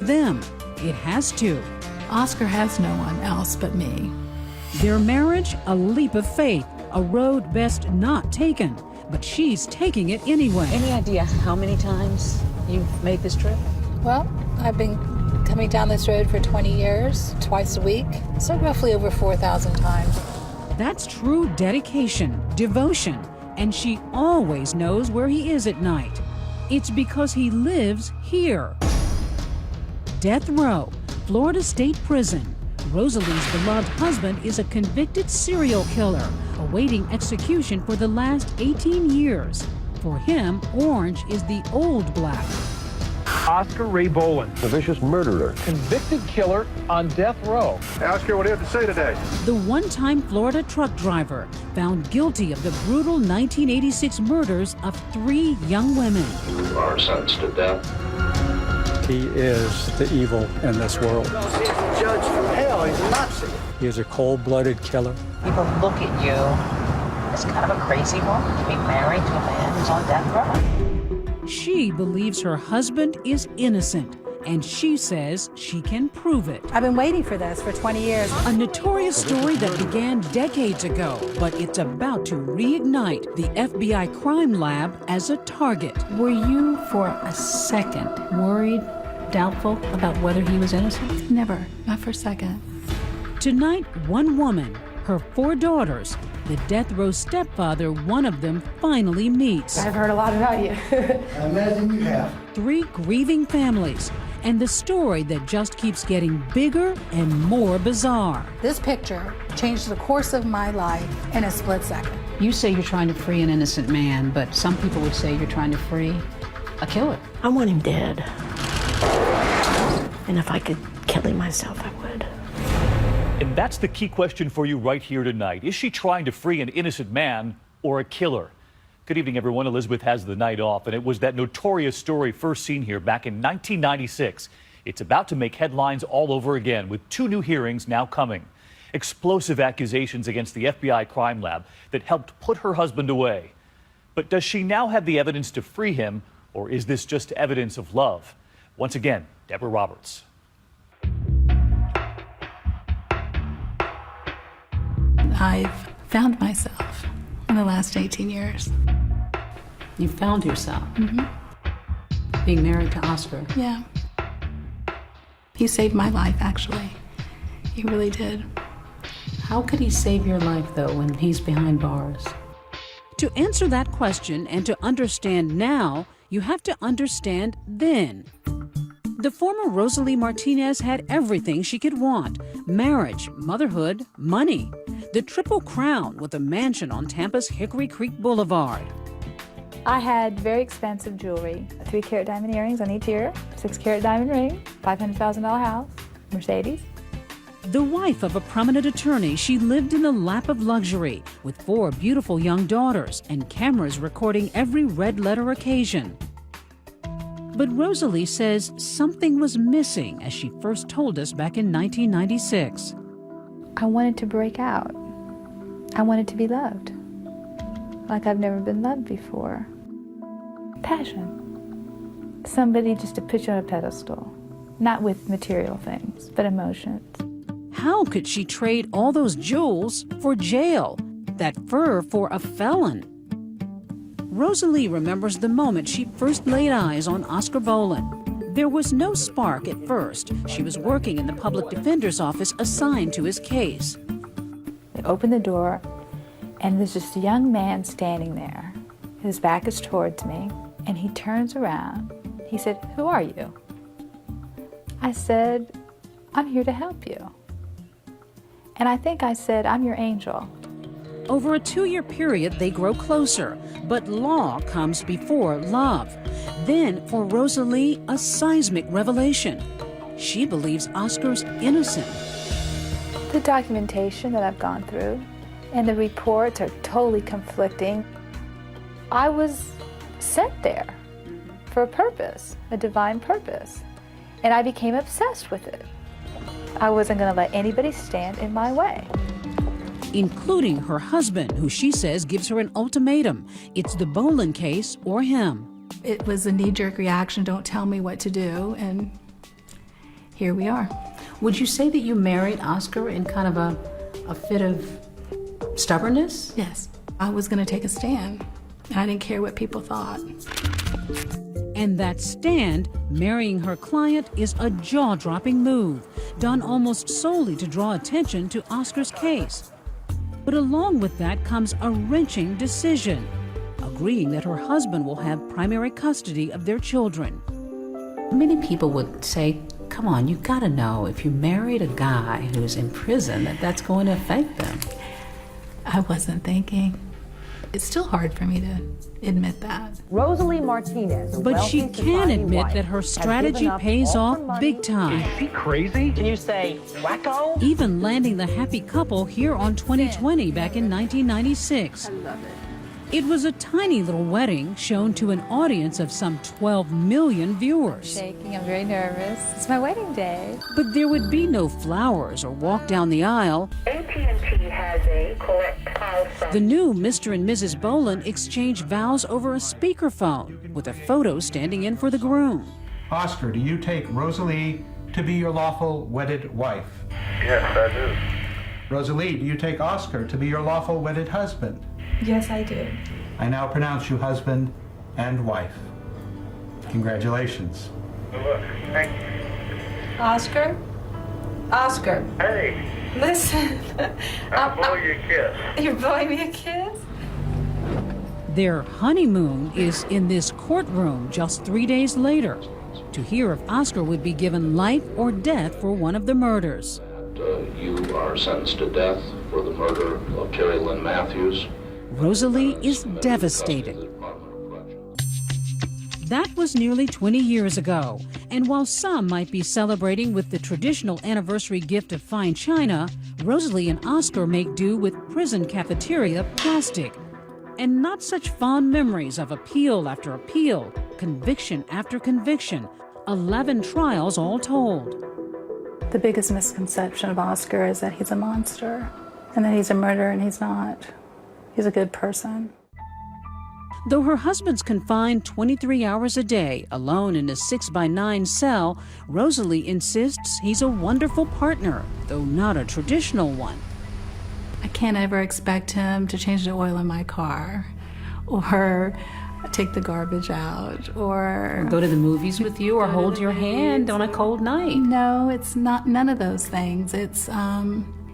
them. It has to. Oscar has no one else but me. Their marriage, a leap of faith, a road best not taken. But she's taking it anyway. Any idea how many times you've made this trip? Well, I've been coming down this road for 20 years, twice a week, so roughly over 4,000 times. That's true dedication, devotion, and she always knows where he is at night. It's because he lives here. Death Row, Florida State Prison. Rosalie's beloved husband is a convicted serial killer, awaiting execution for the last 18 years. For him, orange is the old black. Oscar Ray Boland, a vicious murderer, convicted killer on death row. Oscar, what do you have to say today? The one-time Florida truck driver found guilty of the brutal 1986 murders of 3 young women. You are sentenced to death. He is the evil in this world. He's a judge from hell. He's a Nazi. He is a cold-blooded killer. People look at you as kind of a crazy woman to be married to a man who's on death row. She believes her husband is innocent, and she says she can prove it. I've been waiting for this for 20 years. A notorious story that began decades ago, but it's about to reignite the FBI crime lab as a target. Were you for a second worried, doubtful about whether he was innocent? Never, not for a second. Tonight, one woman, her 4 daughters, the death row stepfather, one of them finally meets. I've heard a lot about you. I imagine you have. 3 grieving families, and the story that just keeps getting bigger and more bizarre. This picture changed the course of my life in a split second. You say you're trying to free an innocent man, but some people would say you're trying to free a killer. I want him dead. And if I could kill him myself, I would. And that's the key question for you right here tonight. Is she trying to free an innocent man or a killer? Good evening, everyone. Elizabeth has the night off, and it was that notorious story first seen here back in 1996. It's about to make headlines all over again, with 2 new hearings now coming. Explosive accusations against the FBI crime lab that helped put her husband away. But does she now have the evidence to free him, or is this just evidence of love? Once again, Deborah Roberts. I've found myself in the last 18 years. You found yourself Mm-hmm. being married to Oscar. Yeah. He saved my life, actually. He really did. How could he save your life, though, when he's behind bars? To answer that question and to understand now, you have to understand then. The former Rosalie Martinez had everything she could want: marriage, motherhood, money. The Triple Crown with a mansion on Tampa's Hickory Creek Boulevard. I had very expensive jewelry, 3-carat diamond earrings on each ear, 6-carat diamond ring, $500,000 house, Mercedes. The wife of a prominent attorney, she lived in a lap of luxury with 4 beautiful young daughters and cameras recording every red-letter occasion. But Rosalie says something was missing as she first told us back in 1996. I wanted to break out. I wanted to be loved, like I've never been loved before. Passion. Somebody just to put you on a pedestal, not with material things, but emotions. How could she trade all those jewels for jail, that fur for a felon? Rosalie remembers the moment she first laid eyes on Oscar Boland. There was no spark at first. She was working in the public defender's office assigned to his case. They opened the door, and there's just a young man standing there. His back is towards me, and he turns around. He said, "Who are you?" I said, "I'm here to help you." And I think I said, "I'm your angel." Over a 2-year period, they grow closer, but law comes before love. Then, for Rosalie, a seismic revelation. She believes Oscar's innocent. The documentation that I've gone through and the reports are totally conflicting. I was sent there for a purpose, a divine purpose, and I became obsessed with it. I wasn't going to let anybody stand in my way. Including her husband, who she says gives her an ultimatum. It's the Boland case or him. It was a knee-jerk reaction, don't tell me what to do, and here we are. Would you say that you married Oscar in kind of a fit of stubbornness? Yes, I was going to take a stand. I didn't care what people thought. And that stand, marrying her client, is a jaw-dropping move, done almost solely to draw attention to Oscar's case. But along with that comes a wrenching decision, agreeing that her husband will have primary custody of their children. Many people would say, come on, you gotta know if you married a guy who's in prison that's going to affect them. I wasn't thinking. It's still hard for me to admit that. Rosalie Martinez, but she can admit that her strategy pays off big time. Is she crazy? Can you say wacko? Even landing the happy couple here on 2020 back in 1996. I love it. It was a tiny little wedding shown to an audience of some 12 million viewers. Shaking, I'm very nervous. It's my wedding day. But there would be no flowers or walk down the aisle. AT&T has a correct house. The new Mr. and Mrs. Boland exchanged vows over a speakerphone with a photo standing in for the groom. Oscar, do you take Rosalie to be your lawful wedded wife? Yes, I do. Rosalie, do you take Oscar to be your lawful wedded husband? Yes, I do. I now pronounce you husband and wife. Congratulations. Good luck. Thank you. Oscar? Oscar, Hey, listen. I'll blow you a kiss. You're blowing me a kiss? Their honeymoon is in this courtroom just 3 days later to hear if Oscar would be given life or death for one of the murders. You are sentenced to death for the murder of Terry Lynn Matthews. Rosalie is devastated. That was nearly 20 years ago, and while some might be celebrating with the traditional anniversary gift of fine china, Rosalie and Oscar make do with prison cafeteria plastic. And not such fond memories of appeal after appeal, conviction after conviction, 11 trials all told. The biggest misconception of Oscar is that he's a monster and that he's a murderer, and he's not. He's a good person. Though her husband's confined 23 hours a day, alone in a 6x9 cell, Rosalie insists he's a wonderful partner, though not a traditional one. I can't ever expect him to change the oil in my car or take the garbage out or Go to the movies with you or hold your hand on a cold night. No, it's not none of those things. It's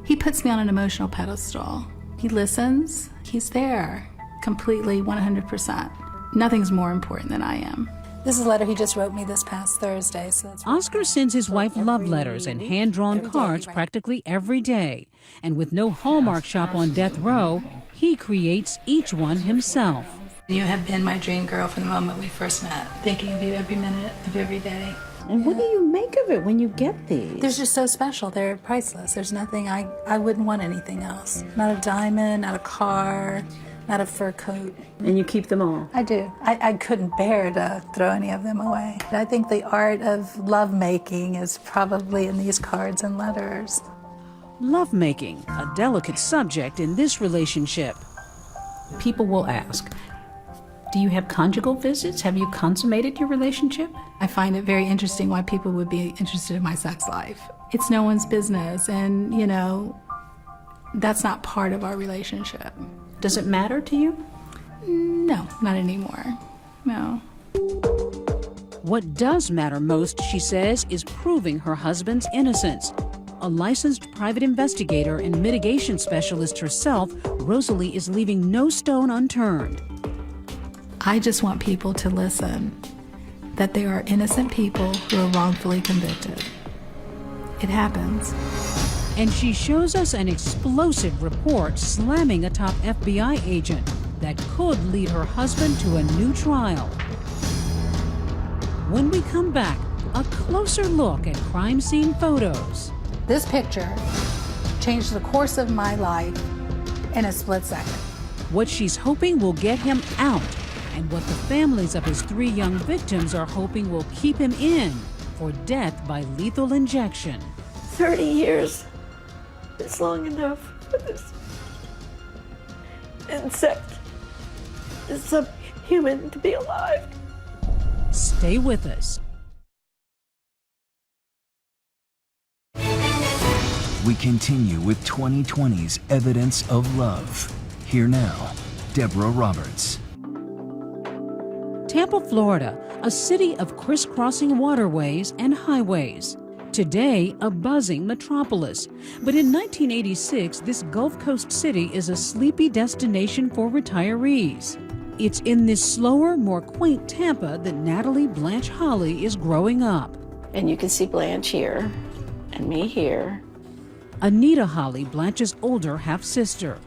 he puts me on an emotional pedestal. He listens. He's there completely 100%. Nothing's more important than I am. This is a letter he just wrote me this past Thursday. So that's Oscar sends his wife love letters and hand-drawn cards practically every day. And with no Hallmark shop on death row, he creates each one himself. You have been my dream girl from the moment we first met, thinking of you every minute of every day. And what do you make of it when you get these? They're just so special. They're priceless. There's nothing, I wouldn't want anything else. Not a diamond, not a car, not a fur coat. And you keep them all? I do. I couldn't bear to throw any of them away. I think the art of lovemaking is probably in these cards and letters. Lovemaking, a delicate subject in this relationship. People will ask, do you have conjugal visits? Have you consummated your relationship? I find it very interesting why people would be interested in my sex life. It's no one's business, and, you know, that's not part of our relationship. Does it matter to you? No, not anymore. No. What does matter most, she says, is proving her husband's innocence. A licensed private investigator and mitigation specialist herself, Rosalie is leaving no stone unturned. I just want people to listen that there are innocent people who are wrongfully convicted. It happens. And she shows us an explosive report slamming a top FBI agent that could lead her husband to a new trial. When we come back, a closer look at crime scene photos. This picture changed the course of my life in a split second. What she's hoping will get him out, and what the families of his 3 young victims are hoping will keep him in for death by lethal injection. 30 years is long enough for this insect, this subhuman, to be alive. Stay with us. we continue with 2020's Evidence of Love. Here now, Deborah Roberts. Tampa, Florida, a city of crisscrossing waterways and highways. Today, a buzzing metropolis. But in 1986, this Gulf Coast city is a sleepy destination for retirees. It's in this slower, more quaint Tampa that Natalie Blanche Holly is growing up. And you can see Blanche here, and me here. Anita Holly, Blanche's older half-sister.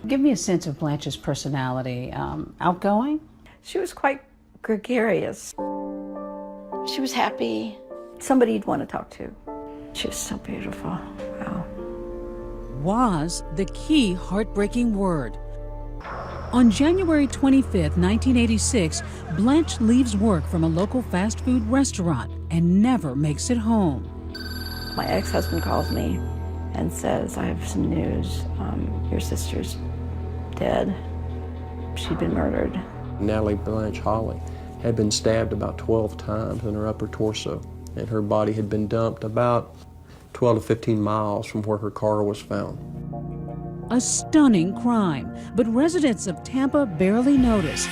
Give me a sense of Blanche's personality. Outgoing? She was quite gregarious. She was happy. Somebody you'd want to talk to. She was so beautiful. Wow. Was the key heartbreaking word. On January 25th, 1986, Blanche leaves work from a local fast food restaurant and never makes it home. My ex-husband calls me and says, I have some news. Your sister's dead. She'd been murdered. Natalie Blanche Holly had been stabbed about 12 times in her upper torso, and her body had been dumped about 12 to 15 miles from where her car was found. A stunning crime, but residents of Tampa barely noticed.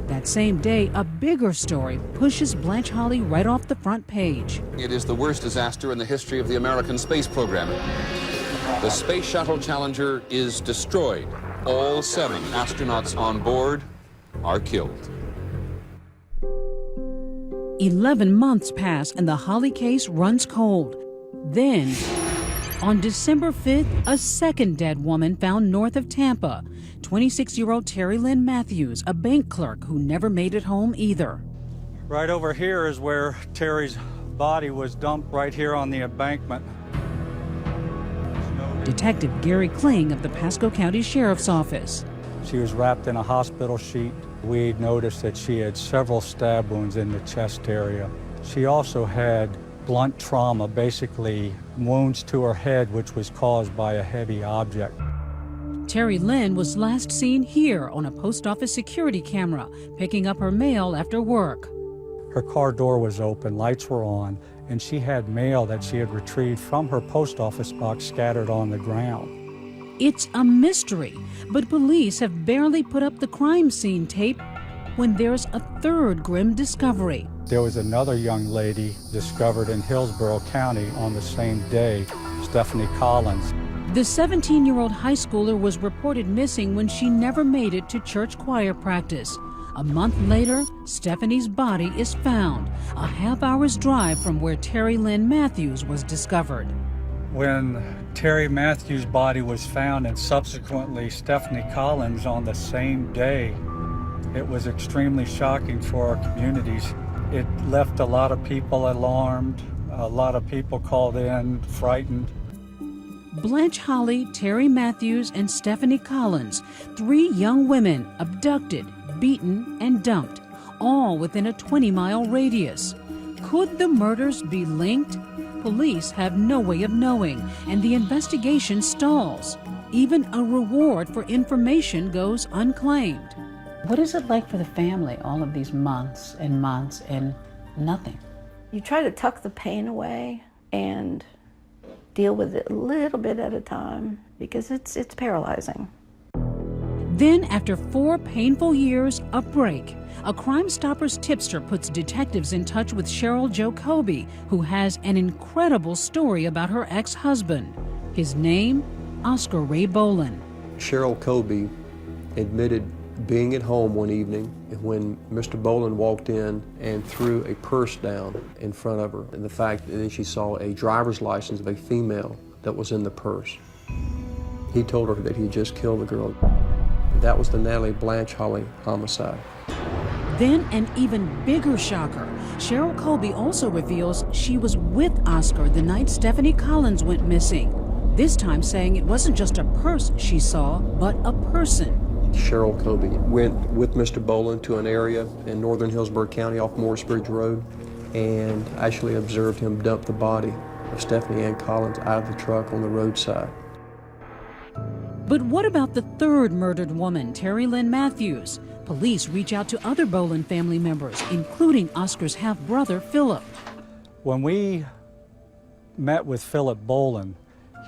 That same day, a bigger story pushes Blanche Holly right off the front page. It is the worst disaster in the history of the American space program. The Space Shuttle Challenger is destroyed. All 7 astronauts on board are killed. 11 months pass and the Holly case runs cold. Then, on December 5th, a second dead woman found north of Tampa. 26-year-old Terry Lynn Matthews, a bank clerk who never made it home either. Right over here is where Terry's body was dumped, right here on the embankment. Detective Gary Kling of the Pasco County Sheriff's Office. She was wrapped in a hospital sheet. We noticed that she had several stab wounds in the chest area. She also had blunt trauma, basically wounds to her head, which was caused by a heavy object. Terry Lynn was last seen here on a post office security camera, picking up her mail after work. Her car door was open, lights were on, and she had mail that she had retrieved from her post office box scattered on the ground. It's a mystery, but police have barely put up the crime scene tape when there's a third grim discovery. There was another young lady discovered in Hillsborough County on the same day, Stephanie Collins. The 17-year-old high schooler was reported missing when she never made it to church choir practice. A month later, Stephanie's body is found, a half-hour's drive from where Terry Lynn Matthews was discovered. When Terry Matthews' body was found and subsequently Stephanie Collins on the same day, it was extremely shocking for our communities. It left a lot of people alarmed, a lot of people called in, frightened. Blanche Holly, Terry Matthews, and Stephanie Collins, 3 young women abducted, beaten, and dumped, all within a 20-mile radius. Could the murders be linked? Police have no way of knowing, and the investigation stalls. Even a reward for information goes unclaimed. What is it like for the family, all of these months and nothing? You try to tuck the pain away and deal with it a little bit at a time because it's paralyzing. Then, after 4 painful years, a break. A Crime Stoppers tipster puts detectives in touch with Cheryl Jo Kobe, who has an incredible story about her ex-husband. His name, Oscar Ray Bolin. Cheryl Kobe admitted being at home one evening when Mr. Bolin walked in and threw a purse down in front of her, and the fact that she saw a driver's license of a female that was in the purse. He told her that he just killed the girl. That was the Natalie Blanche Holly homicide. Then an even bigger shocker. Cheryl Colby also reveals she was with Oscar the night Stephanie Collins went missing. This time saying it wasn't just a purse she saw, but a person. Cheryl Colby went with Mr. Bolin to an area in northern Hillsborough County off Morris Bridge Road and actually observed him dump the body of Stephanie Ann Collins out of the truck on the roadside. But what about the third murdered woman, Terry Lynn Matthews? Police reach out to other Bolin family members, including Oscar's half-brother, Philip. When we met with Philip Bolin,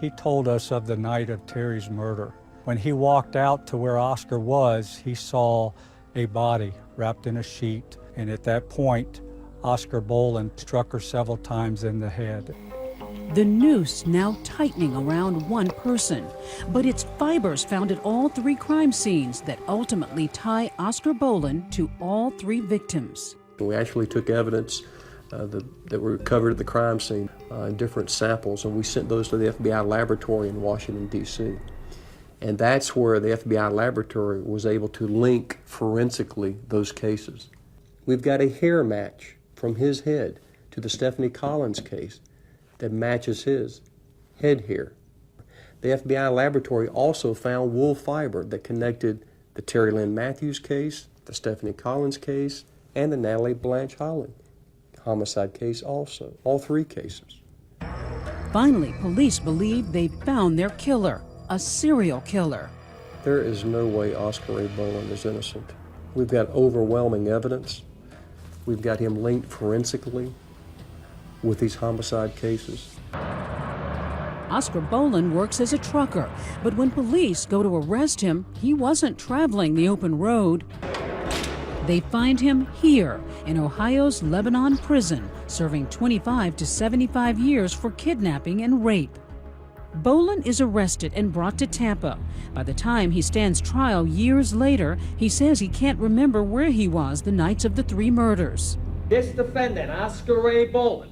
he told us of the night of Terry's murder. When he walked out to where Oscar was, he saw a body wrapped in a sheet, and at that point, Oscar Bolin struck her several times in the head. The noose now tightening around one person, but it's fibers found at all three crime scenes that ultimately tie Oscar Bolin to all three victims. We actually took evidence that were recovered at the crime scene in different samples, and we sent those to the FBI laboratory in Washington, D.C. And that's where the FBI laboratory was able to link forensically those cases. We've got a hair match from his head to the Stephanie Collins case that matches his head hair. The FBI laboratory also found wool fiber that connected the Terry Lynn Matthews case, the Stephanie Collins case, and the Natalie Blanche Holland homicide case also, all three cases. Finally, police believe they found their killer, a serial killer. There is no way Oscar Ray Bolin is innocent. We've got overwhelming evidence. We've got him linked forensically with these homicide cases. Oscar Bolin works as a trucker, but when police go to arrest him, he wasn't traveling the open road. They find him here in Ohio's Lebanon prison, serving 25 to 75 years for kidnapping and rape. Bolin is arrested and brought to Tampa. By the time he stands trial years later, he says he can't remember where he was the nights of the three murders. This defendant, Oscar Ray Bolin,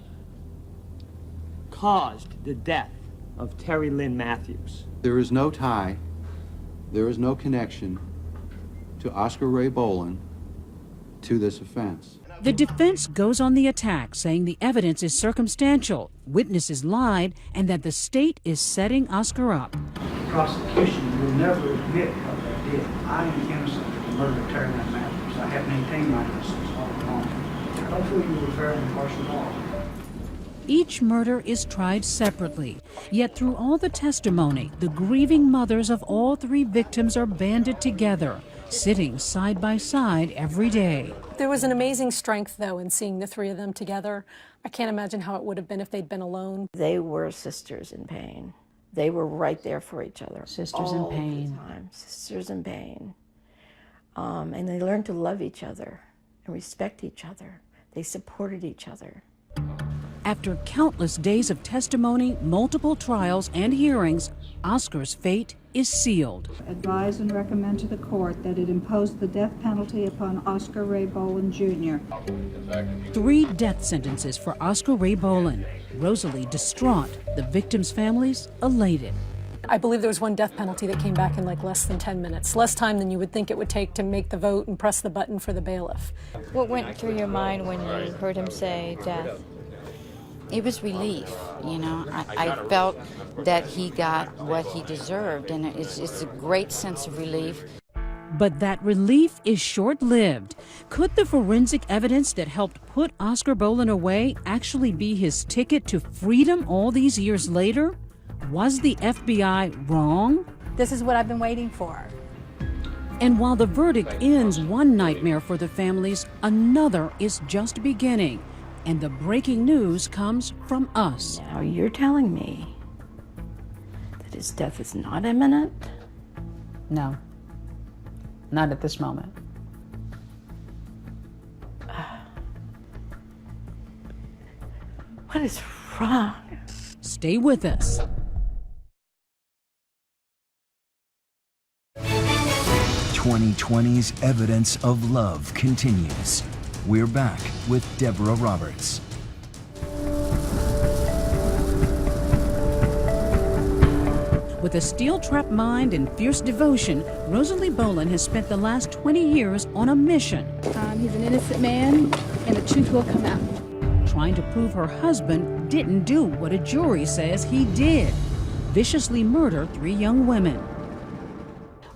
caused the death of Terry Lynn Matthews. There is no tie, there is no connection to Oscar Ray Bolin to this offense. The defense goes on the attack, saying the evidence is circumstantial, witnesses lied, and that the state is setting Oscar up. The prosecution will never admit what they did. I am innocent of the murder of Terry Lynn Matthews. I have maintained my innocence all along. I don't feel you were fair and impartial at all. Each murder is tried separately, yet through all the testimony, the grieving mothers of all three victims are banded together, sitting side by side every day. There was an amazing strength, though, in seeing the three of them together. I can't imagine how it would have been if they'd been alone. They were sisters in pain. They were right there for each other. Sisters in pain. All the time. Sisters in pain. And they learned to love each other and respect each other. They supported each other. After countless days of testimony, multiple trials, and hearings, Oscar's fate is sealed. Advise and recommend to the court that it impose the death penalty upon Oscar Ray Bolin, Jr. 3 death sentences for Oscar Ray Bolin. Rosalie distraught, the victims' families elated. I believe there was one death penalty that came back in like less than 10 minutes, less time than you would think it would take to make the vote and press the button for the bailiff. What went through your mind when you heard him say death? It was relief, you know. I felt that he got what he deserved, and it's a great sense of relief. But that relief is short-lived. Could the forensic evidence that helped put Oscar Bolin away actually be his ticket to freedom all these years later? Was the FBI wrong? This is what I've been waiting for. And while the verdict ends one nightmare for the families, another is just beginning. And the breaking news comes from us. Now you're telling me that his death is not imminent? No, not at this moment. What is wrong? Stay with us. "2020's Evidence of Love" continues. We're back with Deborah Roberts. With a steel-trapped mind and fierce devotion, Rosalie Bolin has spent the last 20 years on a mission. He's an innocent man, and the truth will come out. Trying to prove her husband didn't do what a jury says he did: viciously murder 3 young women.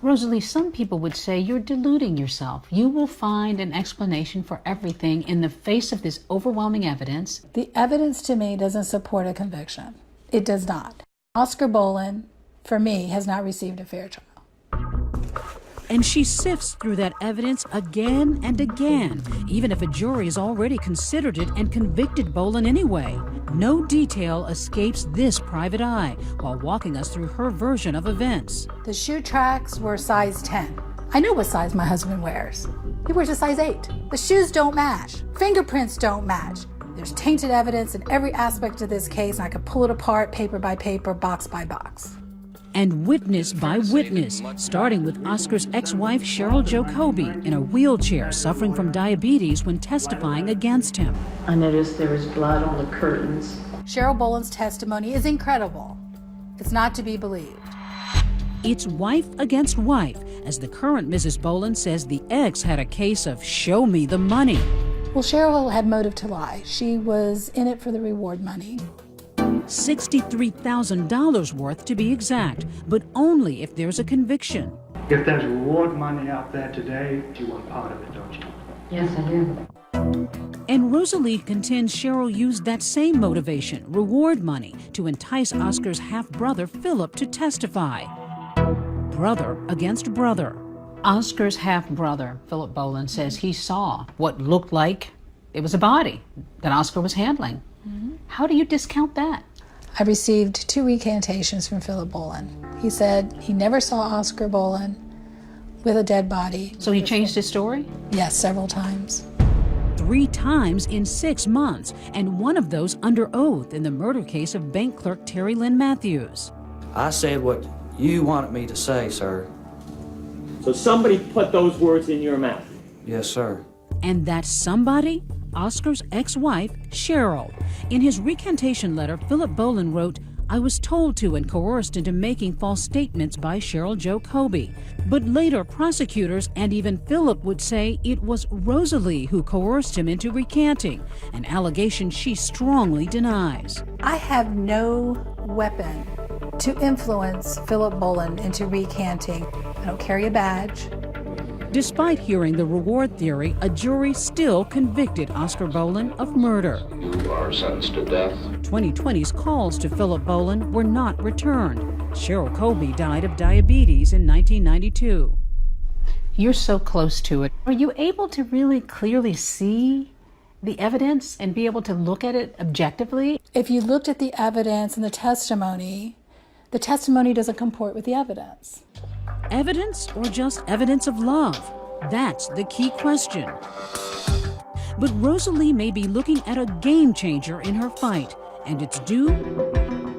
Rosalie, some people would say you're deluding yourself. You will find an explanation for everything in the face of this overwhelming evidence. The evidence to me doesn't support a conviction. It does not. Oscar Bolin, for me, has not received a fair trial. And she sifts through that evidence again and again, even if a jury has already considered it and convicted Bolin anyway. No detail escapes this private eye while walking us through her version of events. The shoe tracks were size 10. I know what size my husband wears. He wears a size 8. The shoes don't match. Fingerprints don't match. There's tainted evidence in every aspect of this case, and I could pull it apart paper by paper, box by box. And witness by witness, starting with Oscar's ex-wife Cheryl Jacoby in a wheelchair suffering from diabetes when testifying against him. I noticed there was blood on the curtains. Cheryl Boland's testimony is incredible. It's not to be believed. It's wife against wife, as the current Mrs. Boland says the ex had a case of show me the money. Well, Cheryl had motive to lie. She was in it for the reward money. $63,000 worth to be exact, but only if there's a conviction. If there's reward money out there today, you want part of it, don't you? Yes, I do. And Rosalie contends Cheryl used that same motivation, reward money, to entice Oscar's half-brother Philip to testify. Brother against brother. Oscar's half-brother, Philip Boland, says he saw what looked like it was a body that Oscar was handling. How do you discount that? I received 2 recantations from Philip Boland. He said he never saw Oscar Boland with a dead body. So he changed his story? Yes, several times. 3 times in 6 months, and one of those under oath in the murder case of bank clerk Terry Lynn Matthews. I said what you wanted me to say, sir. So somebody put those words in your mouth? Yes, sir. And that somebody? Oscar's ex-wife, Cheryl. In his recantation letter, Philip Boland wrote, I was told to and coerced into making false statements by Cheryl Jacoby. But later, prosecutors and even Philip would say it was Rosalie who coerced him into recanting, an allegation she strongly denies. I have no weapon to influence Philip Boland into recanting. I don't carry a badge. Despite hearing the reward theory, a jury still convicted Oscar Boland of murder. You are sentenced to death. 2020's calls to Philip Boland were not returned. Cheryl Colby died of diabetes in 1992. You're so close to it. Are you able to really clearly see the evidence and be able to look at it objectively? If you looked at the evidence and the testimony doesn't comport with the evidence. Evidence or just evidence of love? That's the key question. But Rosalie may be looking at a game changer in her fight, and it's due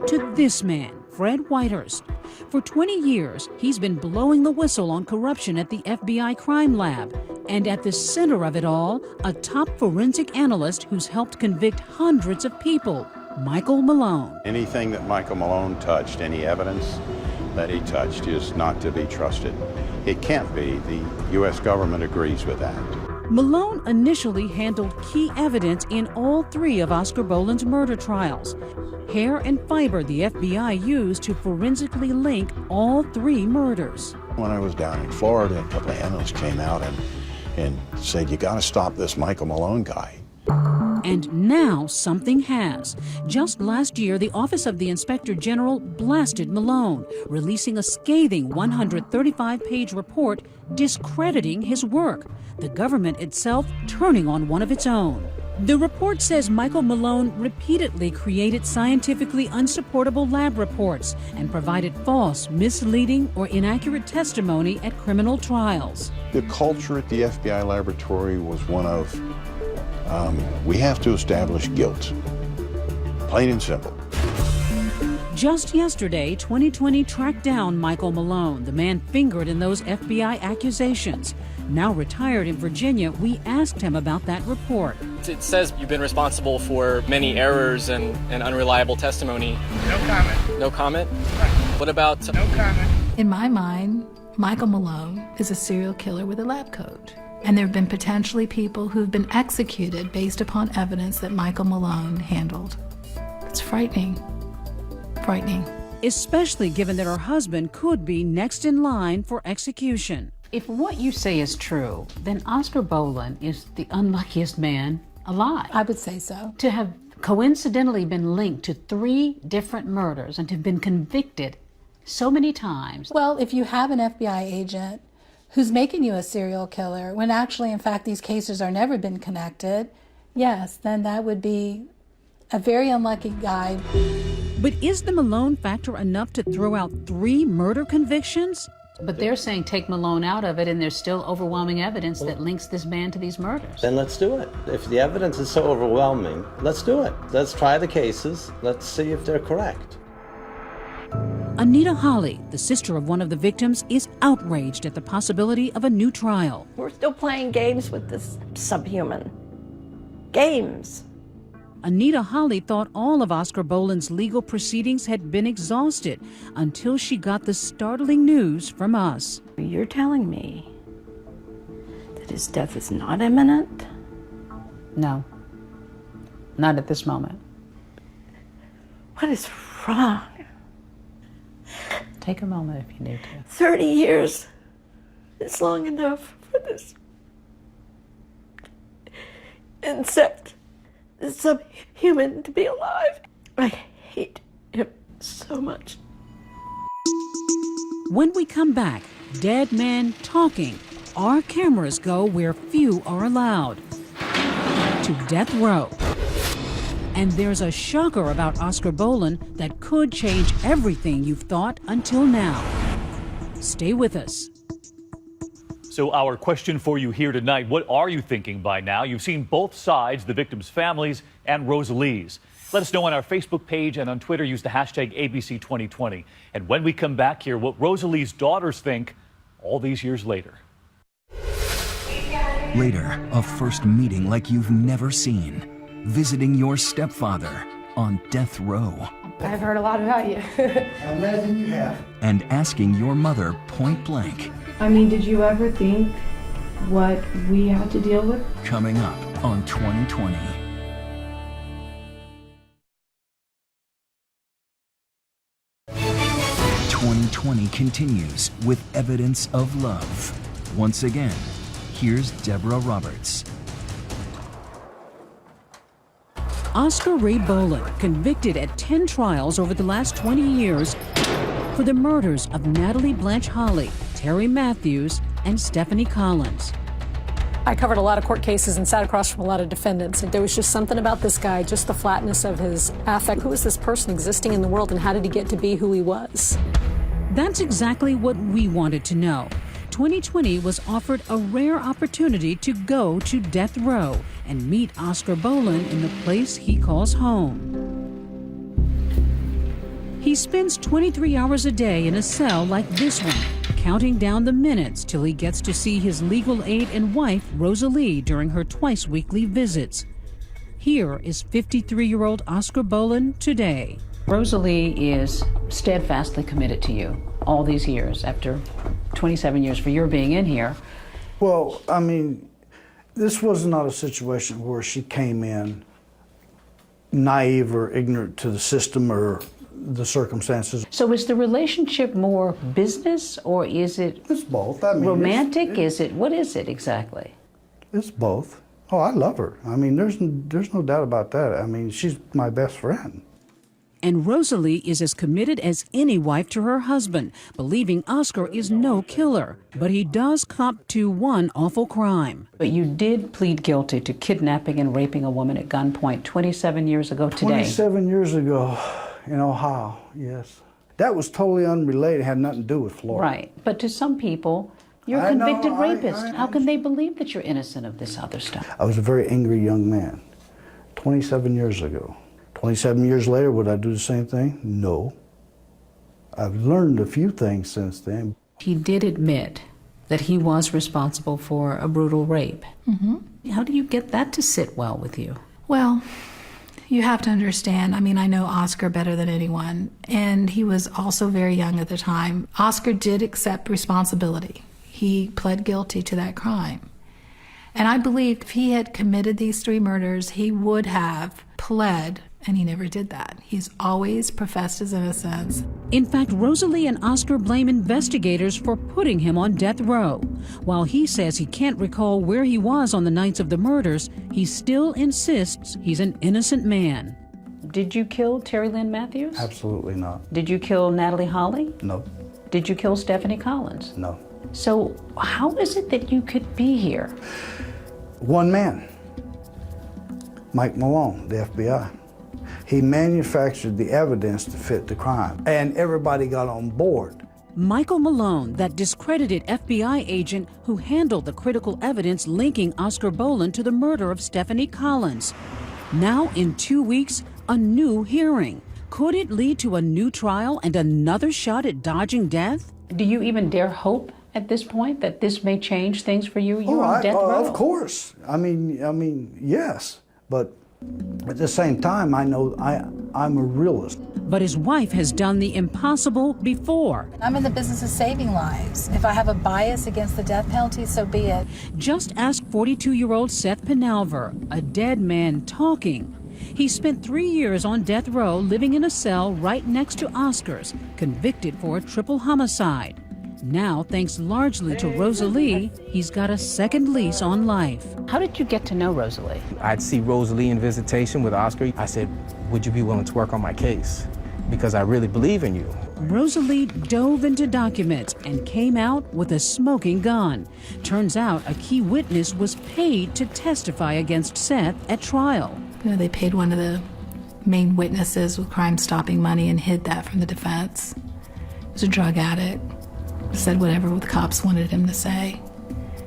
to this man, Fred Whitehurst. For 20 years, he's been blowing the whistle on corruption at the FBI crime lab. And at the center of it all, a top forensic analyst who's helped convict hundreds of people, Michael Malone. Anything that Michael Malone touched, any evidence that he touched, is not to be trusted. It can't be. The U.S. government agrees with that. Malone initially handled key evidence in all 3 of Oscar Boland's murder trials. Hair and fiber the FBI used to forensically link all 3 murders. When I was down in Florida, a couple of analysts came out and said, you got to stop this Michael Malone guy. And now something has. Just last year, the Office of the Inspector General blasted Malone, releasing a scathing 135-page report discrediting his work, the government itself turning on one of its own. The report says Michael Malone repeatedly created scientifically unsupportable lab reports and provided false, misleading, or inaccurate testimony at criminal trials. The culture at the FBI laboratory was one of we have to establish guilt, plain and simple. Just yesterday, 2020 tracked down Michael Malone, the man fingered in those FBI accusations. Now retired in Virginia, we asked him about that report. It says you've been responsible for many errors and unreliable testimony. No comment. No comment? What about... No comment. In my mind, Michael Malone is a serial killer with a lab coat. And there have been potentially people who've been executed based upon evidence that Michael Malone handled. It's frightening. Frightening. Especially given that her husband could be next in line for execution. If what you say is true, then Oscar Boland is the unluckiest man alive. I would say so. To have coincidentally been linked to 3 different murders and to have been convicted so many times. Well, if you have an FBI agent who's making you a serial killer, when actually, in fact, these cases are never been connected, yes, then that would be a very unlucky guy. But is the Malone factor enough to throw out 3 murder convictions? But they're saying take Malone out of it, and there's still overwhelming evidence that links this man to these murders. Then let's do it. If the evidence is so overwhelming, let's do it. Let's try the cases. Let's see if they're correct. Anita Holly, the sister of one of the victims, is outraged at the possibility of a new trial. We're still playing games with this subhuman. Games. Anita Holly thought all of Oscar Boland's legal proceedings had been exhausted until she got the startling news from us. You're telling me that his death is not imminent? No, not at this moment. What is wrong? Take a moment if you need to. 30 years is long enough for this insect, this subhuman, to be alive. I hate him so much. When we come back, dead man talking, our cameras go where few are allowed. To death row. And there's a shocker about Oscar Boland that could change everything you've thought until now. Stay with us. So our question for you here tonight, what are you thinking by now? You've seen both sides, the victims' families and Rosalie's. Let us know on our Facebook page and on Twitter. Use the hashtag ABC2020. And when we come back here, what Rosalie's daughters think all these years later. Later, a first meeting like you've never seen. Visiting your stepfather on death row. I've heard a lot about you. I imagine you have. And asking your mother point blank. I mean, did you ever think what we had to deal with? Coming up on 2020. "2020 continues with evidence of love. Once again, here's Deborah Roberts. Oscar Ray Boland, convicted at 10 trials over the last 20 years for the murders of Natalie Blanche Holly, Terry Matthews, and Stephanie Collins. I covered a lot of court cases and sat across from a lot of defendants, and there was just something about this guy, just the flatness of his affect. Who is this person existing in the world, and how did he get to be who he was? That's exactly what we wanted to know. 2020 was offered a rare opportunity to go to death row and meet Oscar Boland in the place he calls home. He spends 23 hours a day in a cell like this one, counting down the minutes till he gets to see his legal aid and wife, Rosalie, during her twice-weekly visits. Here is 53-year-old Oscar Boland today. Rosalie is steadfastly committed to you all these years, after 27 years for your being in here. Well, I mean, this was not a situation where she came in naive or ignorant to the system or the circumstances. So is the relationship more business, or is it It's both. I mean, romantic? What is it exactly? It's both. Oh, I love her. I mean, there's no doubt about that. I mean, she's my best friend. And Rosalie is as committed as any wife to her husband, believing Oscar is no killer. But he does cop to one awful crime. But you did plead guilty to kidnapping and raping a woman at gunpoint 27 years ago today. 27 years ago in Ohio, yes. That was totally unrelated, had nothing to do with Florida. Right. But to some people, you're a convicted rapist. How can they believe that you're innocent of this other stuff? I was a very angry young man 27 years ago. 27 years later, would I do the same thing? No. I've learned a few things since then. He did admit that he was responsible for a brutal rape. Mm-hmm. How do you get that to sit well with you? Well, you have to understand, I mean, I know Oscar better than anyone, and he was also very young at the time. Oscar did accept responsibility. He pled guilty to that crime. And I believe if he had committed these 3 murders, he would have pled, and he never did that. He's always professed his innocence. In fact, Rosalie and Oscar blame investigators for putting him on death row. While he says he can't recall where he was on the nights of the murders, he still insists he's an innocent man. Did you kill Terry Lynn Matthews? Absolutely not. Did you kill Natalie Holly? No. Did you kill Stephanie Collins? No. So how is it that you could be here? One man, Mike Malone, the FBI. He manufactured the evidence to fit the crime, and everybody got on board. Michael Malone, that discredited FBI agent who handled the critical evidence linking Oscar Boland to the murder of Stephanie Collins. Now, in 2 weeks, a new hearing. Could it lead to a new trial and another shot at dodging death? Do you even dare hope at this point that this may change things for you? You're on death row. Of course. I mean, yes. But at the same time, I know I'm a realist. But his wife has done the impossible before. I'm in the business of saving lives. If I have a bias against the death penalty, so be it. Just ask 42-year-old Seth Penalver, a dead man talking. He spent 3 years on death row living in a cell right next to Oscar's, convicted for a triple homicide. Now, thanks largely to Rosalie, he's got a second lease on life. How did you get to know Rosalie? I'd see Rosalie in visitation with Oscar. I said, would you be willing to work on my case? Because I really believe in you. Rosalie dove into documents and came out with a smoking gun. Turns out a key witness was paid to testify against Seth at trial. You know, they paid one of the main witnesses with crime-stopping money and hid that from the defense. He was a drug addict. Said whatever the cops wanted him to say.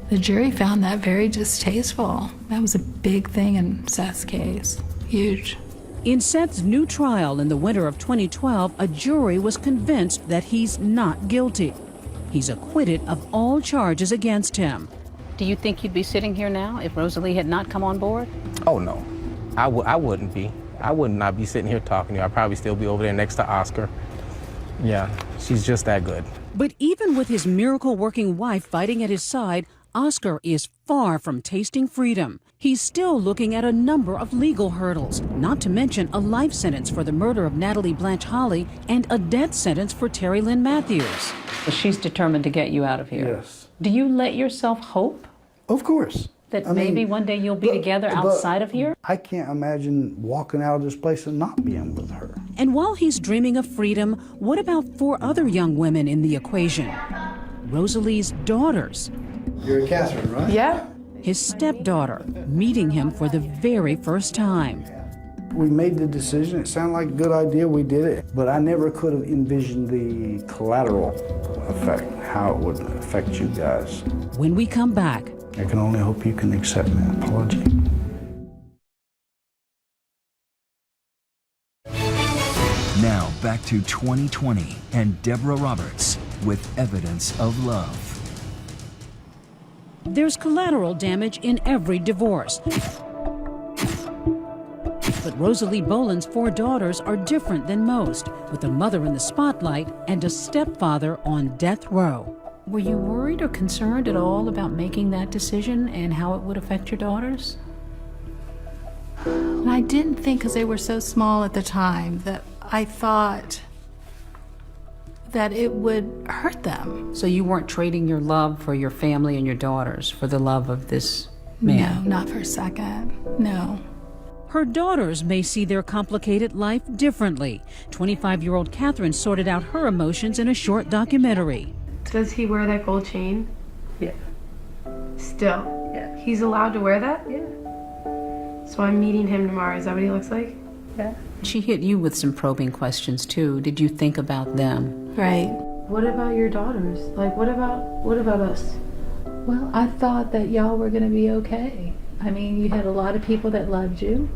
The jury found that very distasteful. That was a big thing in Seth's case. Huge. In Seth's new trial in the winter of 2012, a jury was convinced that he's not guilty. He's acquitted of all charges against him. Do you think you'd be sitting here now if Rosalie had not come on board? Oh, no. I wouldn't be. I would not be sitting here talking to you. I'd probably still be over there next to Oscar. Yeah, she's just that good. But even with his miracle-working wife fighting at his side, Oscar is far from tasting freedom. He's still looking at a number of legal hurdles, not to mention a life sentence for the murder of Natalie Blanche Holly and a death sentence for Terry Lynn Matthews. She's determined to get you out of here. Yes. Do you let yourself hope? Of course. That maybe one day you'll be together outside of here? I can't imagine walking out of this place and not being with her. And while he's dreaming of freedom, what about 4 other young women in the equation? Rosalie's daughters. You're Catherine, right? Yeah. His stepdaughter, meeting him for the very first time. We made the decision. It sounded like a good idea. We did it. But I never could have envisioned the collateral effect, how it would affect you guys. When we come back, I can only hope you can accept my apology. Now back to 2020 and Deborah Roberts with Evidence of Love. There's collateral damage in every divorce. But Rosalie Boland's 4 daughters are different than most, with a mother in the spotlight and a stepfather on death row. Were you worried or concerned at all about making that decision and how it would affect your daughters? And I didn't think, because they were so small at the time, that I thought that it would hurt them. So you weren't trading your love for your family and your daughters for the love of this man? No, not for a second. No. Her daughters may see their complicated life differently. 25-year-old Catherine sorted out her emotions in a short documentary. Does he wear that gold chain? Yeah. Still? Yeah. He's allowed to wear that? Yeah. So I'm meeting him tomorrow. Is that what he looks like? Yeah. She hit you with some probing questions too. Did you think about them? Right. What about your daughters? Like, what about us? Well, I thought that y'all were going to be okay. I mean, you had a lot of people that loved you.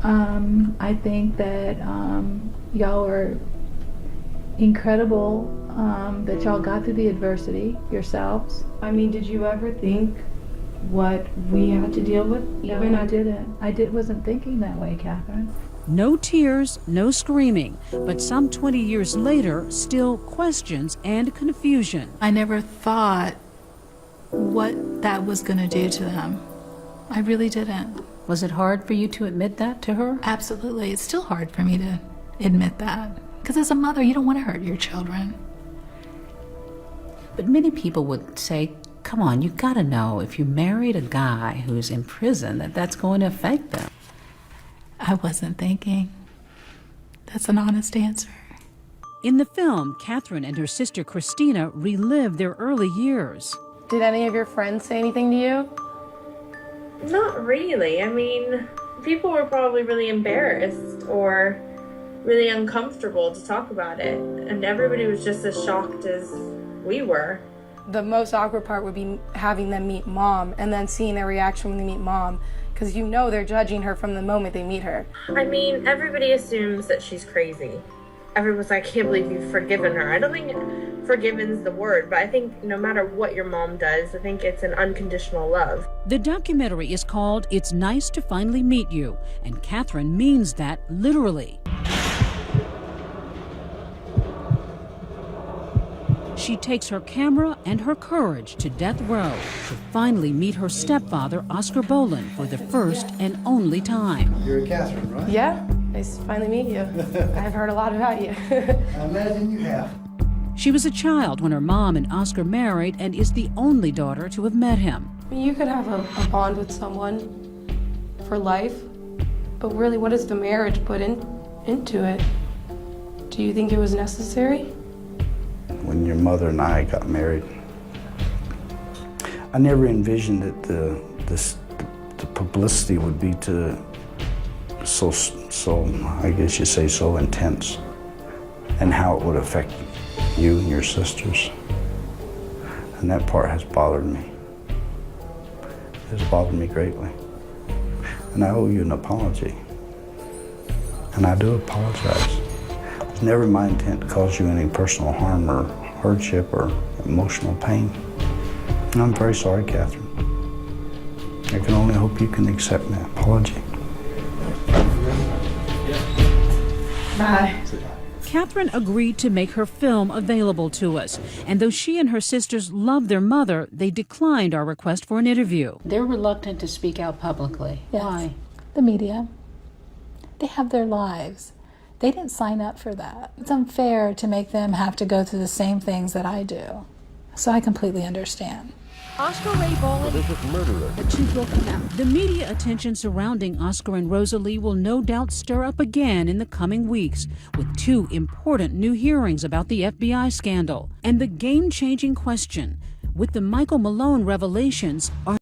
I think that y'all were incredible, that y'all got through the adversity yourselves. I mean, did you ever think what we had to deal with? No, I didn't. I wasn't thinking that way, Catherine. No tears, no screaming, but some 20 years later, still questions and confusion. I never thought what that was going to do to them. I really didn't. Was it hard for you to admit that to her? Absolutely. It's still hard for me to admit that. Because as a mother, you don't want to hurt your children. But many people would say, come on, you gotta know if you married a guy who's in prison that that's going to affect them. I wasn't thinking. That's an honest answer. In the film, Catherine and her sister Christina relive their early years. Did any of your friends say anything to you? Not really. I mean, People were probably really embarrassed or really uncomfortable to talk about it, and everybody was just as shocked as we were. The most awkward part would be having them meet Mom and then seeing their reaction when they meet Mom, because you know they're judging her from the moment they meet her. I mean, everybody assumes that she's crazy. Everyone's like, I can't believe you've forgiven her. I don't think forgiven's the word, but I think no matter what your mom does, I think it's an unconditional love. The documentary is called It's Nice to Finally Meet You, and Catherine means that literally. She takes her camera and her courage to death row to finally meet her stepfather, Oscar Boland, for the first and only time. You're Catherine, right? Yeah, nice to finally meet you. I've heard a lot about you. I imagine you have. She was a child when her mom and Oscar married and is the only daughter to have met him. You could have a bond with someone for life, but really, what does the marriage put into it? Do you think it was necessary? When your mother and I got married, I never envisioned that the publicity would be so I guess you say so intense, and how it would affect you and your sisters. And that part has bothered me. It has bothered me greatly. And I owe you an apology. And I do apologize. It's never my intent to cause you any personal harm or hardship or emotional pain. And I'm very sorry, Catherine. I can only hope you can accept my apology. Bye. Catherine agreed to make her film available to us, and though she and her sisters love their mother, they declined our request for an interview. They're reluctant to speak out publicly. Yes. Why? The media. They have their lives. They didn't sign up for that. It's unfair to make them have to go through the same things that I do. So I completely understand. Oscar Ray Boland, the two broken out. The media attention surrounding Oscar and Rosalie will no doubt stir up again in the coming weeks, with two important new hearings about the FBI scandal. And the game-changing question, with the Michael Malone revelations, are